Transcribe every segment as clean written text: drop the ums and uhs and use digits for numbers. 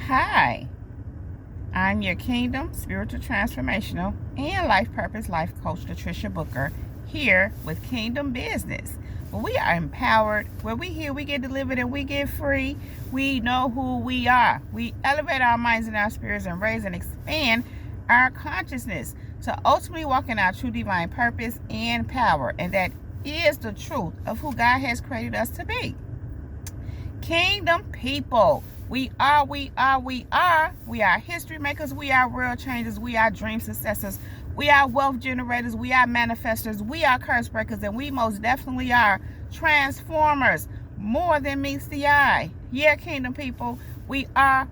Hi, I'm your Kingdom Spiritual Transformational and Life Purpose Life Coach, Latriciabooker, here with Kingdom Business. Where we are empowered, where we hear, we get delivered, and we get free. We know who we are. We elevate our minds and our spirits and raise and expand our consciousness to ultimately walk in our true divine purpose and power. And that is the truth of who God has created us to be. Kingdom people. We are history makers. We are world changers. We are dream successors. We are wealth generators. We are manifestors. We are curse breakers. And we most definitely are transformers. More than meets the eye. Yeah, kingdom people. We are.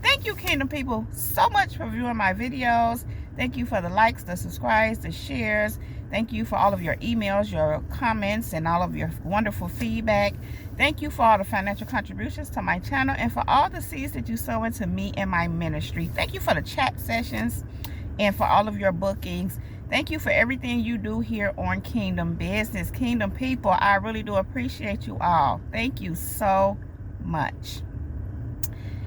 Thank you, kingdom people, so much for viewing my videos. Thank you for the likes, the subscribes, the shares. Thank you for all of your emails, your comments, and all of your wonderful feedback. Thank you for all the financial contributions to my channel and for all the seeds that you sow into me and my ministry. Thank you for the chat sessions and for all of your bookings. Thank you for everything you do here on Kingdom Business. Kingdom people, I really do appreciate you all. Thank you so much.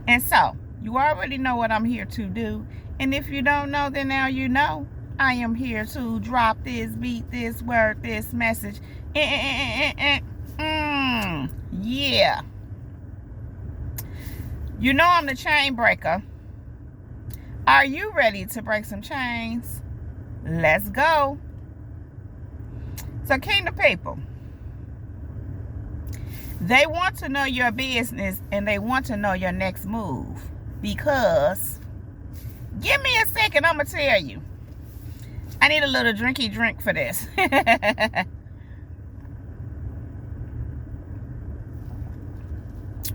And so, you already know what I'm here to do. And if you don't know, then now you know. I am here to drop this, beat this, word this message. Yeah. You know I'm the chain breaker. Are you ready to break some chains? Let's go. So, kingdom people, they want to know your business and they want to know your next move. Because, give me a second, I'm going to tell you. I need a little drinky drink for this.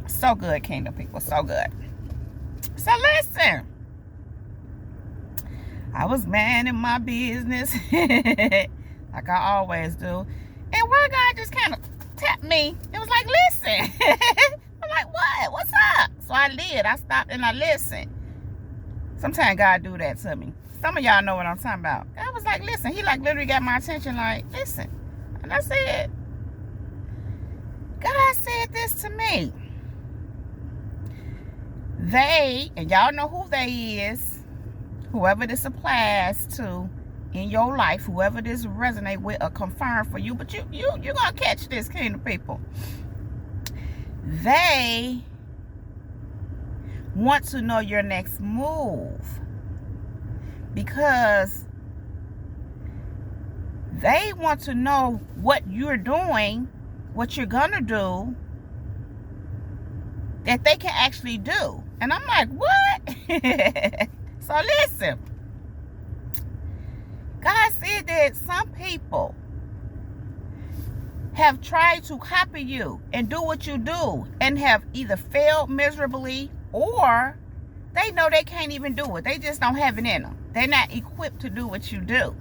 So good, kingdom people, so good. So listen. I was minding my business like I always do. And one guy just kind of tapped me. It was like, listen. I'm like, what? What's up? So I did. I stopped and I listened. Sometimes God do that to me. Some of y'all know what I'm talking about. I was like, listen. He like literally got my attention like, listen. And I said, God said this to me. They, and y'all know who they is, whoever this applies to in your life, whoever this resonate with or confirm for you, but you're gonna catch this, kingdom people. They want to know your next move because they want to know what you're doing, what you're gonna do, that they can actually do. And I'm like, what? So listen. God said that some people have tried to copy you and do what you do and have either failed miserably or they know they can't even do it. They just don't have it in them. They're not equipped to do what you do.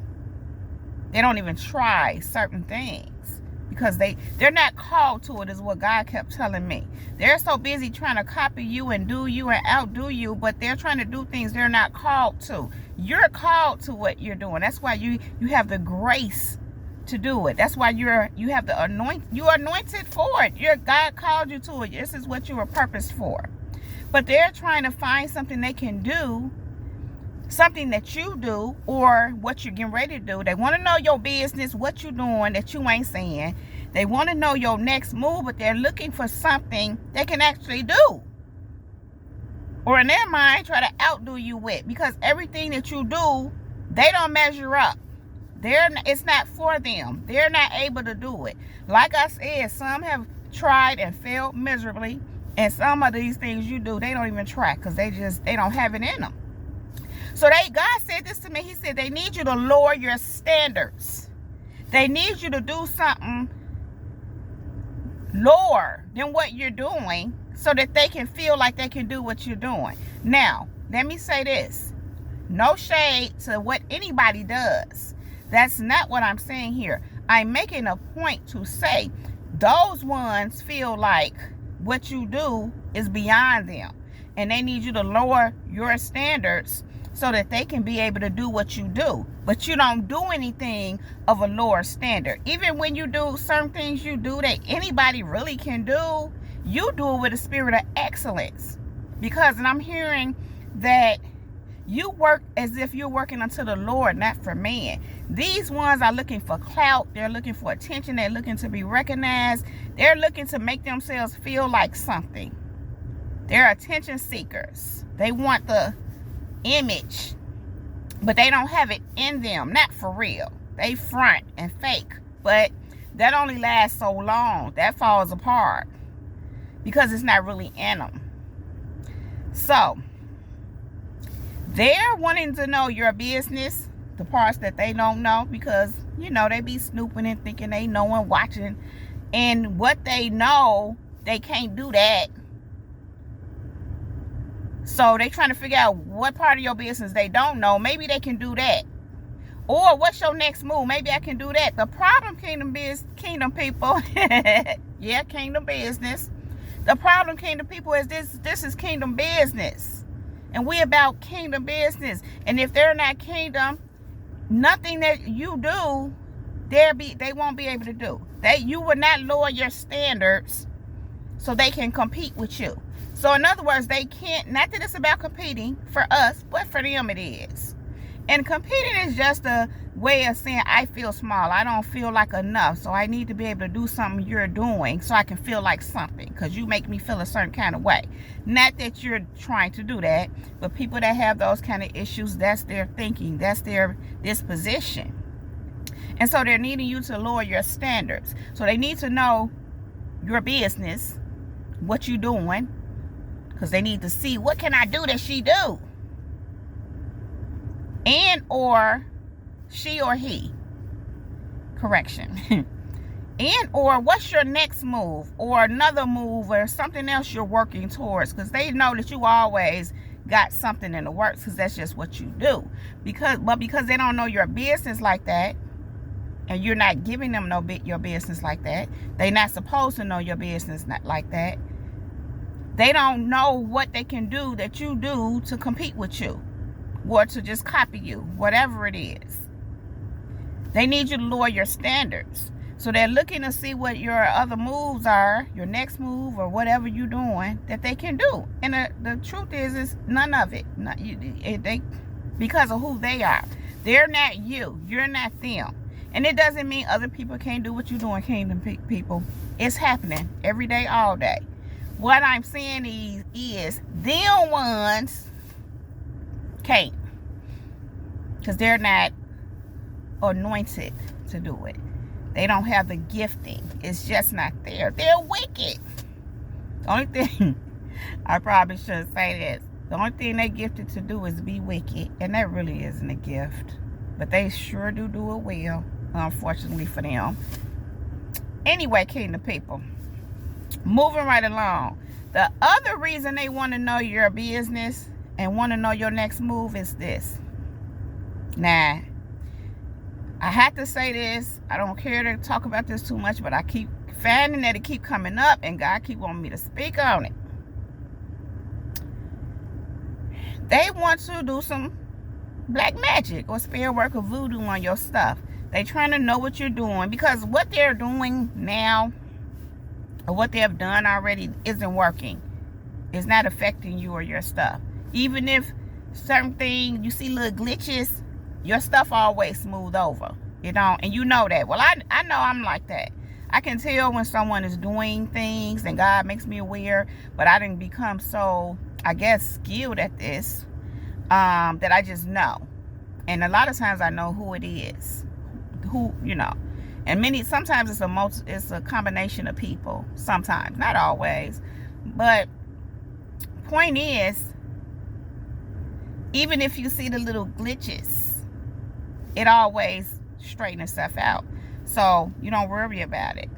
They don't even try certain things because they're not called to it, is what God kept telling me. They're so busy trying to copy you and do you and outdo you, but they're trying to do things they're not called to. You're called to what you're doing. That's why you have the grace to do it. That's why you have the you're anointed for it. God called you to it. This is what you were purposed for. But they're trying to find something they can do, something that you do or what you're getting ready to do. They want to know your business, what you're doing that you ain't saying. They want to know your next move, but they're looking for something they can actually do. Or in their mind, try to outdo you with. Because everything that you do, they don't measure up. It's not for them. They're not able to do it. Like I said, some have tried and failed miserably. And some of these things you do, they don't even try because they don't have it in them. So God said this to me. He said they need you to lower your standards. They need you to do something lower than what you're doing so that they can feel like they can do what you're doing. Now, let me say this. No shade to what anybody does. That's not what I'm saying here. I'm making a point to say those ones feel like what you do is beyond them. And they need you to lower your standards so that they can be able to do what you do. But you don't do anything of a lower standard. Even when you do certain things you do that anybody really can do, You do it with a spirit of excellence. Because, and I'm hearing that you work as if you're working unto the Lord, not for man. These ones are looking for clout. They're looking for attention. They're looking to be recognized. They're looking to make themselves feel like something. They're attention seekers. They want the image, but they don't have it in them. Not for real. They front and fake. But that only lasts so long. That falls apart because it's not really in them. So, they're wanting to know your business, the parts that they don't know, because, you know, they be snooping and thinking they know and watching. And what they know, they can't do that. So they trying to figure out what part of your business they don't know. Maybe they can do that. Or what's your next move? Maybe I can do that. The problem, kingdom people, yeah, kingdom business. The problem, kingdom people, is this is kingdom business. And we about kingdom business. And if they're not kingdom, nothing that you do, they won't be able to do. You will not lower your standards so they can compete with you. So in other words, they can't, not that it's about competing for us, but for them it is. And competing is just a way of saying, I feel small. I don't feel like enough. So I need to be able to do something you're doing so I can feel like something, because you make me feel a certain kind of way. Not that you're trying to do that, but people that have those kind of issues, that's their thinking. That's their disposition. And so they're needing you to lower your standards. So they need to know your business, what you're doing, because they need to see, what can I do that she do? And or she or he, correction. And or what's your next move, or another move, or something else you're working towards, because they know that you always got something in the works, because that's just what you do. Because they don't know your business like that, and you're not giving them your business like that. They're not supposed to know your business not like that. They don't know what they can do that you do to compete with you, or to just copy you, whatever it is. They need you to lower your standards. So they're looking to see what your other moves are, your next move, or whatever you're doing that they can do. And the truth is none of it. Because of who they are. They're not you. You're not them. And it doesn't mean other people can't do what you're doing, kingdom people. It's happening every day, all day. What I'm saying is them ones can't, because they're not anointed to do it. They don't have the gifting. It's just not there. They're wicked. The only thing, I probably should say this, the only thing they're gifted to do is be wicked, and that really isn't a gift, but they sure do it well, unfortunately for them. Anyway, kingdom people, moving right along. The other reason they want to know your business and want to know your next move is this. Now, I have to say this. I don't care to talk about this too much, but I keep finding that it keep coming up, and God keep wanting me to speak on it. They want to do some black magic or spell work or voodoo on your stuff. They trying to know what you're doing, because what they're doing now, or what they have done already, isn't working. It's not affecting you or your stuff. Even if certain things, you see little glitches, your stuff always smooth over. You know, and you know that. Well, I know I'm like that. I can tell when someone is doing things, and God makes me aware, but I didn't become so, I guess, skilled at this, that I just know. And a lot of times I know who it is. Who, you know. And sometimes it's a combination of people. Sometimes, not always. But point is, even if you see the little glitches, it always straightens itself out. So you don't worry about it.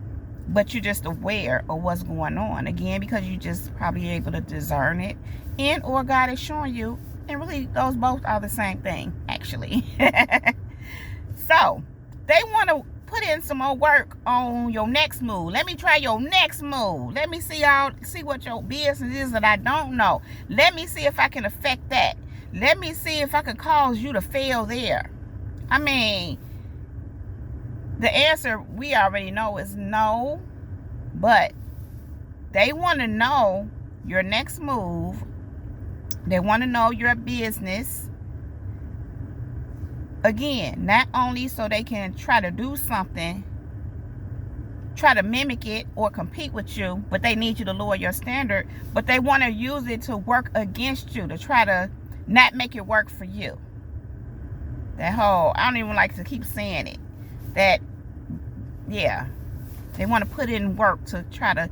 But you're just aware of what's going on. Again, because you just probably able to discern it. And or God is showing you. And really, those both are the same thing, actually. So, they want to put in some more work on your next move. Let me try your next move. Let me see what your business is that I don't know. Let me see if I can affect that. Let me see if I can cause you to fail there. I mean, the answer we already know is no, but They want to know your next move. They want to know your business. Again, not only so they can try to do something, try to mimic it or compete with you, but they need you to lower your standard. But they want to use it to work against you, to try to not make it work for you. That whole, I don't even like to keep saying it. That, yeah, they want to put in work to try to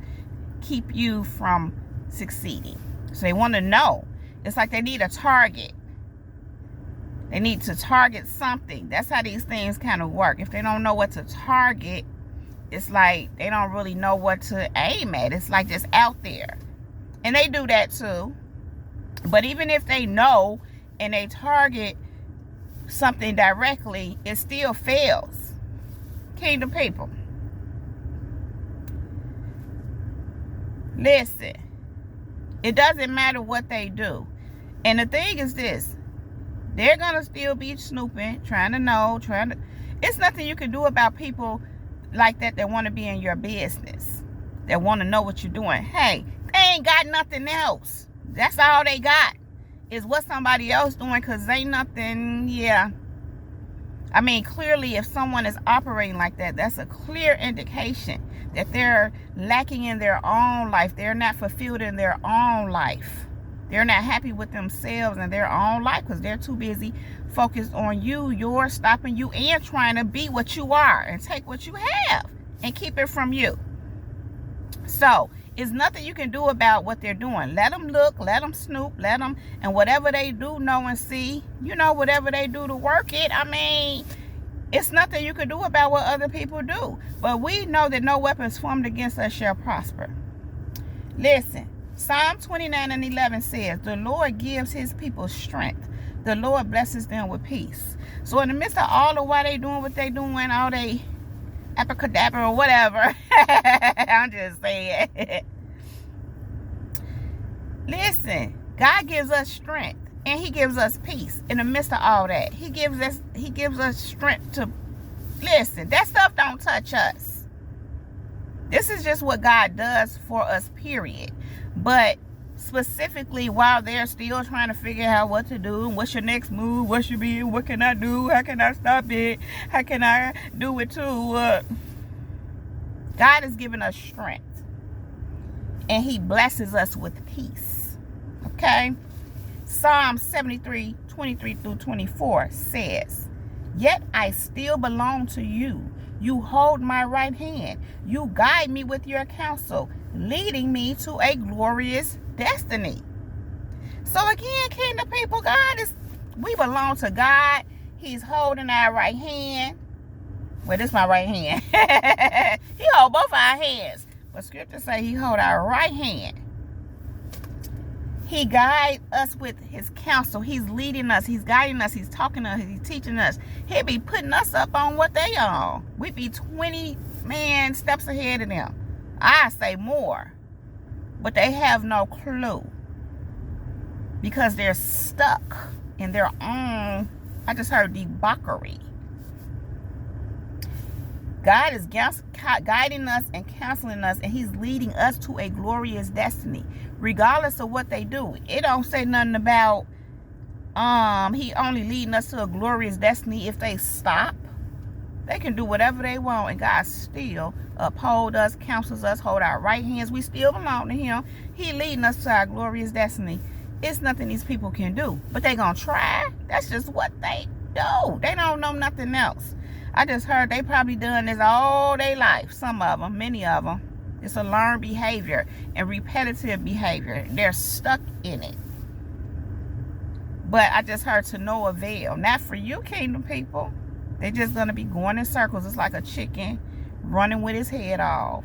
keep you from succeeding. So they want to know. It's like they need a target. They need to target something. That's how these things kind of work. If they don't know what to target, it's like they don't really know what to aim at. It's like just out there. And they do that too. But even if they know and they target something directly, it still fails. Kingdom people. Listen. It doesn't matter what they do. And the thing is this. They're going to still be snooping, trying to know, It's nothing you can do about people like that want to be in your business. That want to know what you're doing. Hey, they ain't got nothing else. That's all they got is what somebody else doing, because ain't nothing, yeah. I mean, clearly, if someone is operating like that, that's a clear indication that they're lacking in their own life. They're not fulfilled in their own life. They're not happy with themselves and their own life because they're too busy focused on you, yours, stopping you, and trying to be what you are and take what you have and keep it from you. So, it's nothing you can do about what they're doing. Let them look, let them snoop, and whatever they do, know and see, whatever they do to work it, I mean, it's nothing you can do about what other people do. But we know that no weapons formed against us shall prosper. Listen. Psalm 29:11 says, the Lord gives his people strength. The Lord blesses them with peace. So in the midst of all of why they doing what they doing, all they abracadabra or whatever, I'm just saying. Listen, God gives us strength and he gives us peace in the midst of all that. He gives us strength to, listen, that stuff don't touch us. This is just what God does for us, period. But specifically, while they're still trying to figure out what to do, what's your next move, what should be, what can I do, how can I stop it, how can I do it too, God has given us strength. And he blesses us with peace. Okay? Psalm 73:23-24 says, yet I still belong to you. You hold my right hand. You guide me with your counsel, leading me to a glorious destiny. So again, kingdom people, we belong to God. He's holding our right hand. Well, this is my right hand. He hold both our hands. But scripture say he hold our right hand. He guides us with his counsel. He's leading us. He's guiding us. He's talking to us. He's teaching us. He'll be putting us up on what they on. We be 20 steps ahead of them. I say more. But they have no clue. Because they're stuck in their own, I just heard, debauchery. God is guiding us and counseling us, and he's leading us to a glorious destiny, regardless of what they do. It don't say nothing about he only leading us to a glorious destiny if they stop. They can do whatever they want, and God still uphold us, counsels us, hold our right hands. We still belong to him. He leading us to our glorious destiny. It's nothing these people can do, but they gonna try. That's just what they do. They don't know nothing else. I just heard they probably done this all their life. Some of them, many of them. It's a learned behavior and repetitive behavior. They're stuck in it. But I just heard to no avail. Not for you, kingdom people. They're just going to be going in circles. It's like a chicken running with his head off.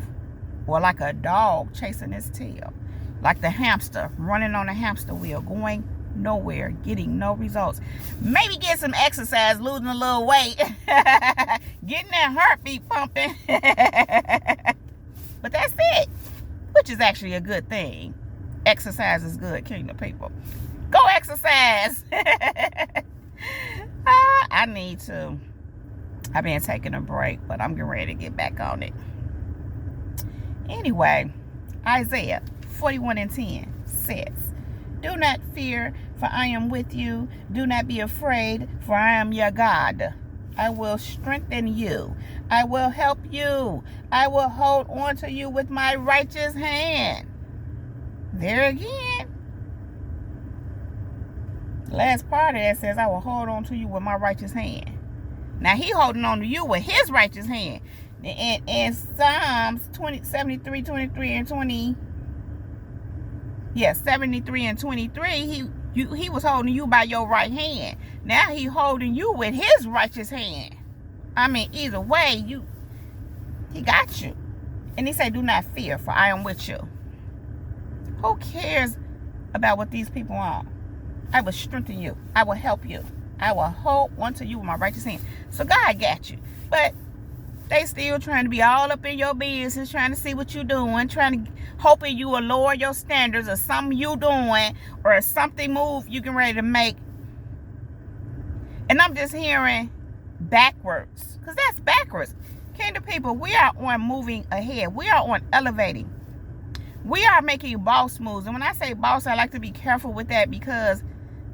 Or like a dog chasing his tail. Like the hamster running on a hamster wheel, going nowhere, getting no results. Maybe get some exercise, losing a little weight, getting that heartbeat pumping. But that's it, which is actually a good thing. Exercise is good, kingdom people. Go exercise. I need to. I've been taking a break, but I'm getting ready to get back on it. Anyway, Isaiah 41:10 says, do not fear, for I am with you. Do not be afraid, for I am your God. I will strengthen you. I will help you. I will hold on to you with my righteous hand. There again. The last part of that says, I will hold on to you with my righteous hand. Now, he holding on to you with his righteous hand. In Psalms 73, 23, and 20, 73 and 23, he was holding you by your right hand. Now he holding you with his righteous hand. I mean, either way, he got you. And he said, do not fear, for I am with you. Who cares about what these people are? I will strengthen you. I will help you. I will hold on to you with my righteous hand. So God got you. But they still trying to be all up in your business, trying to see what you doing, hoping you will lower your standards or something you doing or something move you getting ready to make. And I'm just hearing backwards, because that's backwards. Kingdom people, we are on moving ahead. We are on elevating. We are making boss moves. And when I say boss, I like to be careful with that, because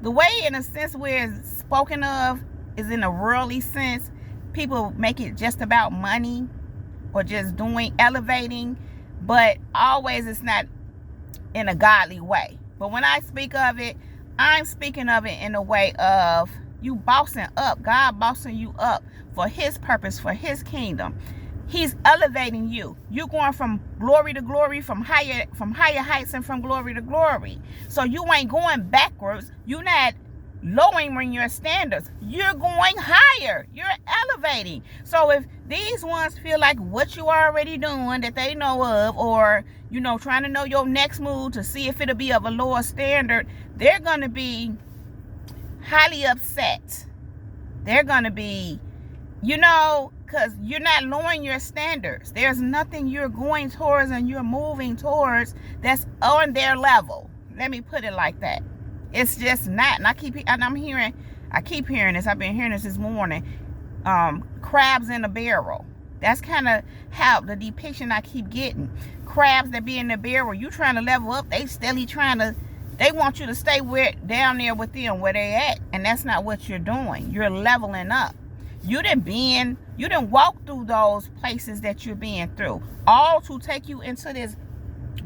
the way, in a sense, where it's spoken of is in a worldly sense. People make it just about money or just elevating, but always it's not in a godly way. But when I speak of it, I'm speaking of it in a way of you bossing up, God bossing you up for his purpose, for his kingdom. He's elevating you. You're going from glory to glory, from higher heights and from glory to glory. So you ain't going backwards. You're not lowering your standards. You're going higher. You're elevating. So if these ones feel like what you already doing that they know of, or trying to know your next move to see if it'll be of a lower standard, they're going to be highly upset. They're going to be, because you're not lowering your standards. There's nothing you're going towards and you're moving towards that's on their level. Let me put it like that. It's just not. And I keep hearing this. I've been hearing this morning. Crabs in a barrel. That's kind of how the depiction I keep getting. Crabs that be in the barrel. You trying to level up. They steadily they want you to stay down there with them where they at. And that's not what you're doing. You're leveling up. You didn't walk through those places that you're being through. All to take you into this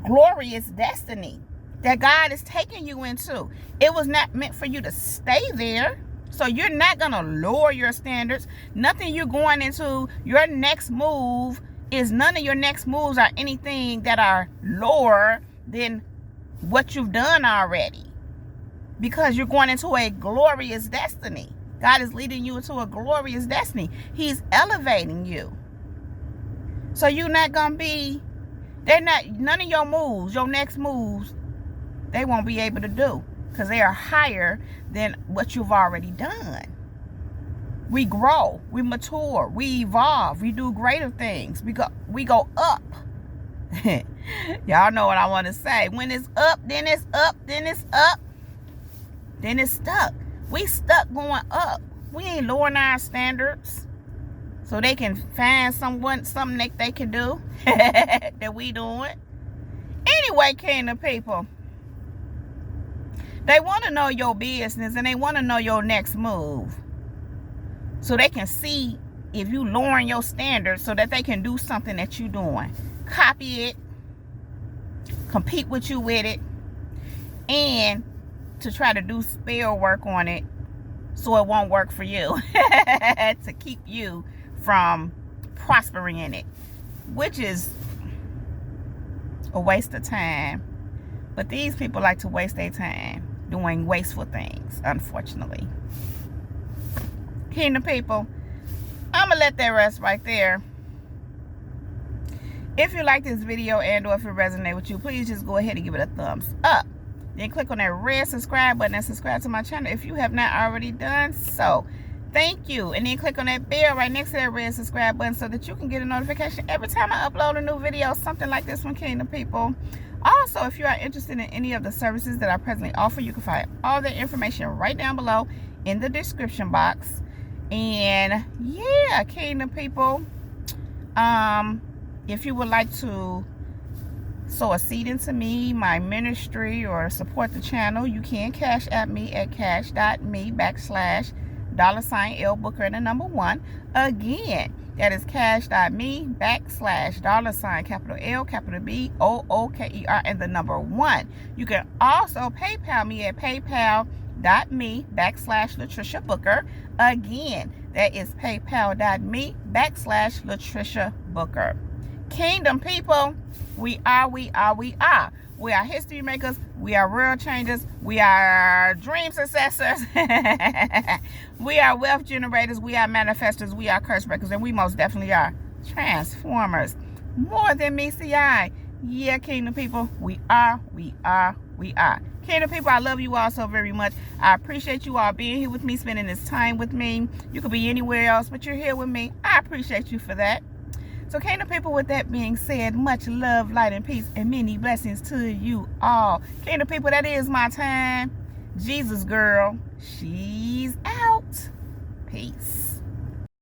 glorious destiny that God is taking you into. It was not meant for you to stay there. So you're not going to lower your standards. Nothing you're going into, your next move none of your next moves are anything that are lower than what you've done already. Because you're going into a glorious destiny. God is leading you into a glorious destiny. He's elevating you. So you're not going to be, none of your moves, your next moves, they won't be able to do, because they are higher than what you've already done. We grow, we mature, we evolve, we do greater things. We go up. Y'all know what I want to say. When it's up, then it's up, then it's up, then it's stuck. We stuck going up. We ain't lowering our standards so they can find something that they can do that we doing. Anyway, kingdom people, they want to know your business and they want to know your next move so they can see if you lowering your standards so that they can do something that you doing. Copy it, compete with you with it, and to try to do spell work on it so it won't work for you, to keep you from prospering in it, which is a waste of time. But these people like to waste their time doing wasteful things, unfortunately. Kingdom people, I'm going to let that rest right there. If you like this video and or if it resonates with you, please just go ahead and give it a thumbs up. Then click on that red subscribe button and subscribe to my channel if you have not already done so. Thank you. And then click on that bell right next to that red subscribe button so that you can get a notification every time I upload a new video, something like this one, Kingdom people. Also, if you are interested in any of the services that I presently offer, you can find all the information right down below in the description box. And yeah, Kingdom people, if you would like to sow a seed into me, my ministry, or support the channel, you can cash at me at cash.me/$L Booker and the number 1. Again, that is cash.me/$ capital L, capital B, OOKER and the number 1. You can also PayPal me at paypal.me/latriciabooker. Again, that is paypal.me/latriciabooker. Kingdom people, we are history makers. We are world changers. We are dream successors. We are wealth generators. We are manifestors. We are curse breakers. And we most definitely are transformers. More than meets the eye. Yeah, kingdom people, we are. Kingdom people, I love you all so very much. I appreciate you all being here with me, spending this time with me. You could be anywhere else, but you're here with me. I appreciate you for that. So, kingdom people, with that being said, much love, light, and peace, and many blessings to you all. Kingdom people, that is my time. Jesus girl, she's out. Peace.